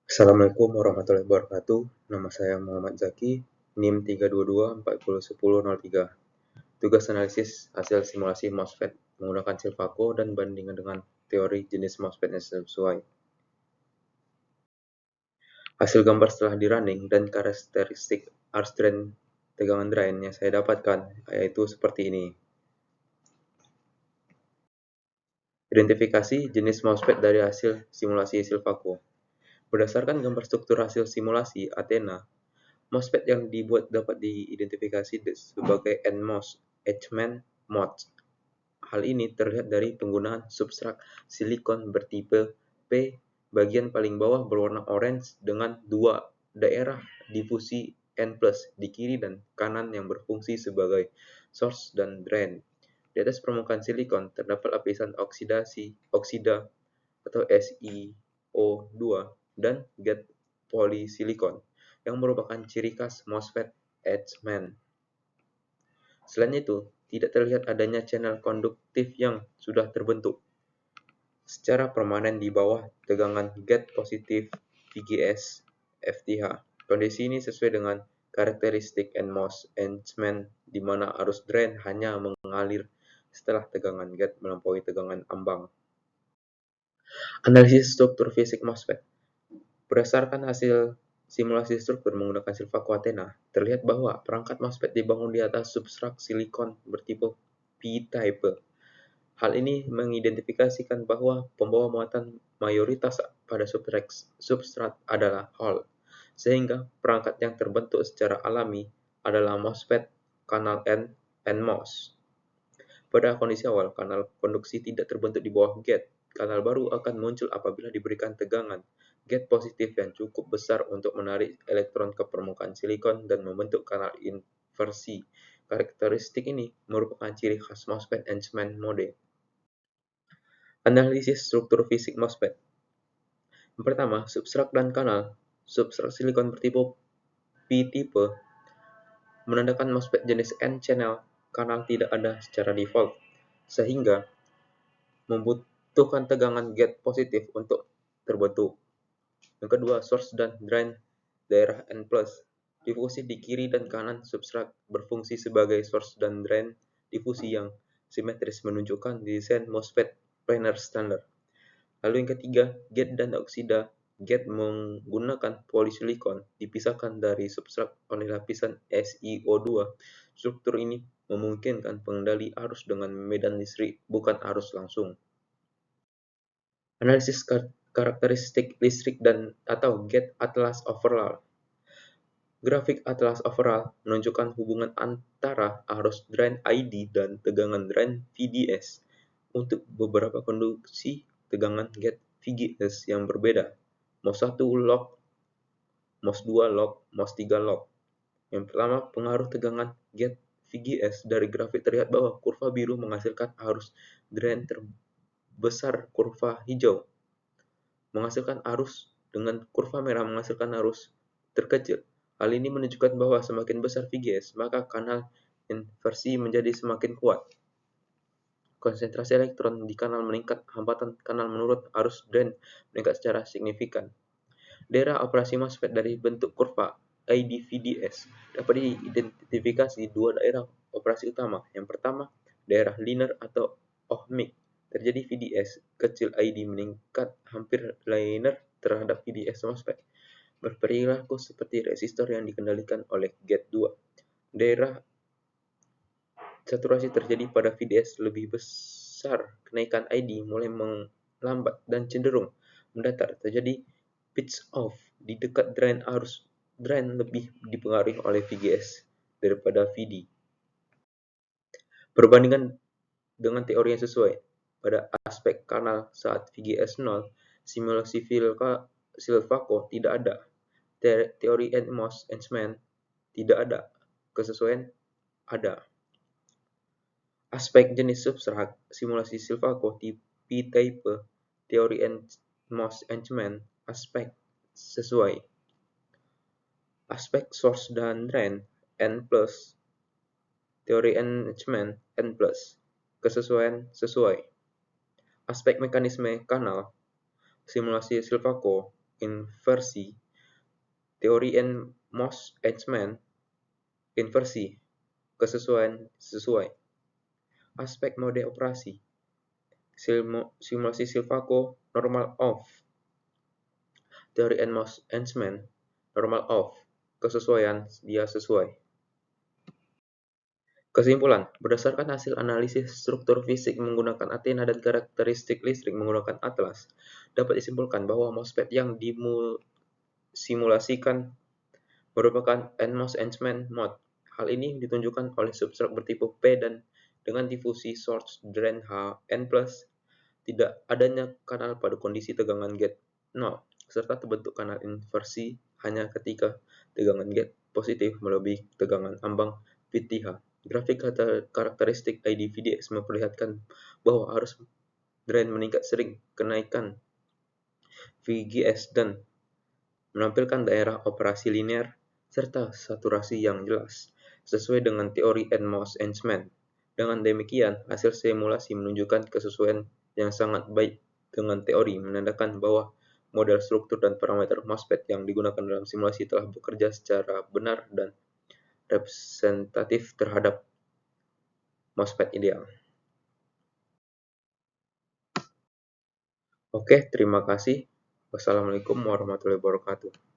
Assalamualaikum warahmatullahi wabarakatuh. Nama saya Muhammad Zaki, NIM 322401003. Tugas analisis hasil simulasi MOSFET menggunakan Silvaco dan bandingkan dengan teori jenis MOSFET yang sesuai. Hasil gambar setelah di-running dan karakteristik arus drain tegangan drain yang saya dapatkan yaitu seperti ini. Identifikasi jenis MOSFET dari hasil simulasi Silvaco. Berdasarkan gambar struktur hasil simulasi Athena, MOSFET yang dibuat dapat diidentifikasi sebagai NMOS, Edgeman MOS. Hal ini terlihat dari penggunaan substrat silikon bertipe P bagian paling bawah berwarna orange dengan dua daerah difusi N+ di kiri dan kanan yang berfungsi sebagai source dan drain. Di atas permukaan silikon terdapat lapisan oksida atau SiO2 dan gate polisilikon yang merupakan ciri khas MOSFET Edgeman. Selain itu, tidak terlihat adanya channel konduktif yang sudah terbentuk secara permanen di bawah tegangan gate positif VGS FTH. Kondisi ini sesuai dengan karakteristik NMOS Edgeman di mana arus drain hanya mengalir setelah tegangan gate melampaui tegangan ambang. Analisis struktur fisik MOSFET. Berdasarkan hasil simulasi struktur menggunakan Silvaco Athena, terlihat bahwa perangkat MOSFET dibangun di atas substrat silikon bertipe P-type. Hal ini mengidentifikasikan bahwa pembawa muatan mayoritas pada substrat adalah Hall, sehingga perangkat yang terbentuk secara alami adalah MOSFET kanal NMOS. Pada kondisi awal, kanal konduksi tidak terbentuk di bawah gate. Kanal baru akan muncul apabila diberikan tegangan gate positif yang cukup besar untuk menarik elektron ke permukaan silikon dan membentuk kanal inversi. Karakteristik ini merupakan ciri khas MOSFET Edgeman mode. Analisis struktur fisik MOSFET. Yang pertama, substrat dan kanal. Substrat silikon bertipe P-type menandakan MOSFET jenis N-channel kanal tidak ada secara default, sehingga membutuhkan tegangan gate positif untuk terbentuk. Yang kedua, source dan drain daerah N+. Difusi di kiri dan kanan substrat berfungsi sebagai source dan drain difusi yang simetris menunjukkan desain MOSFET planar standar. Lalu yang ketiga, gate dan oksida. Gate menggunakan polisilikon dipisahkan dari substrat oleh lapisan SiO2. Struktur ini memungkinkan pengendali arus dengan medan listrik, bukan arus langsung. Analisis karakteristik listrik dan atau gate atlas overall. Grafik atlas overall menunjukkan hubungan antara arus drain ID dan tegangan drain VDS untuk beberapa kondisi tegangan gate VGS yang berbeda. MOS 1 log, MOS 2 log, MOS 3 log. Yang pertama, pengaruh tegangan gate VGS. Dari grafik terlihat bahwa kurva biru menghasilkan arus drain terbesar, kurva hijau menghasilkan arus, dengan kurva merah menghasilkan arus terkecil. Hal ini menunjukkan bahwa semakin besar VGS, maka kanal inversi menjadi semakin kuat. Konsentrasi elektron di kanal meningkat, hambatan kanal menurun, arus drain meningkat secara signifikan. Daerah operasi MOSFET dari bentuk kurva ID-VDS dapat diidentifikasi dua daerah operasi utama. Yang pertama, daerah linear atau ohmic. Terjadi VDS kecil ID meningkat hampir linear terhadap VDS MOSFET. Berperilaku seperti resistor yang dikendalikan oleh gate 2. Daerah saturasi terjadi pada VDS lebih besar, kenaikan ID mulai melambat dan cenderung mendatar. Terjadi pitch off di dekat drain, arus drain lebih dipengaruhi oleh VGS daripada VD. Perbandingan dengan teori yang sesuai. Pada aspek kanal saat VGS 0, simulasi Silvaco tidak ada. Teori NMOS Edgeman tidak ada. Kesesuaian ada. Aspek jenis substrat, simulasi Silvaco P-type, teori NMOS Edgeman, aspek sesuai. Aspek source dan drain N+, teori Edgeman N+, kesesuaian sesuai. Aspek mekanisme kanal, simulasi Silvaco inversi, teori Mohs-Eichmann, inversi, kesesuaian sesuai, aspek mode operasi, simulasi Silvaco, normal off, teori Mohs-Eichmann, normal off, kesesuaian dia sesuai. Kesimpulan, berdasarkan hasil analisis struktur fisik menggunakan Athena dan karakteristik listrik menggunakan Atlas, dapat disimpulkan bahwa MOSFET yang disimulasikan merupakan NMOS-Eichmann mode. Hal ini ditunjukkan oleh substrat bertipe P dan dengan difusi source drain N+, tidak adanya kanal pada kondisi tegangan gate 0, serta terbentuk kanal inversi hanya ketika tegangan gate positif melebihi tegangan ambang VTH. Grafik karakteristik IDVDS memperlihatkan bahwa arus drain meningkat sering kenaikan VGS dan menampilkan daerah operasi linear serta saturasi yang jelas, sesuai dengan teori NMOS-Eichmann. Dengan demikian, hasil simulasi menunjukkan kesesuaian yang sangat baik dengan teori, menandakan bahwa model struktur dan parameter MOSFET yang digunakan dalam simulasi telah bekerja secara benar dan representatif terhadap MOSFET ideal. Oke, terima kasih. Wassalamualaikum warahmatullahi wabarakatuh.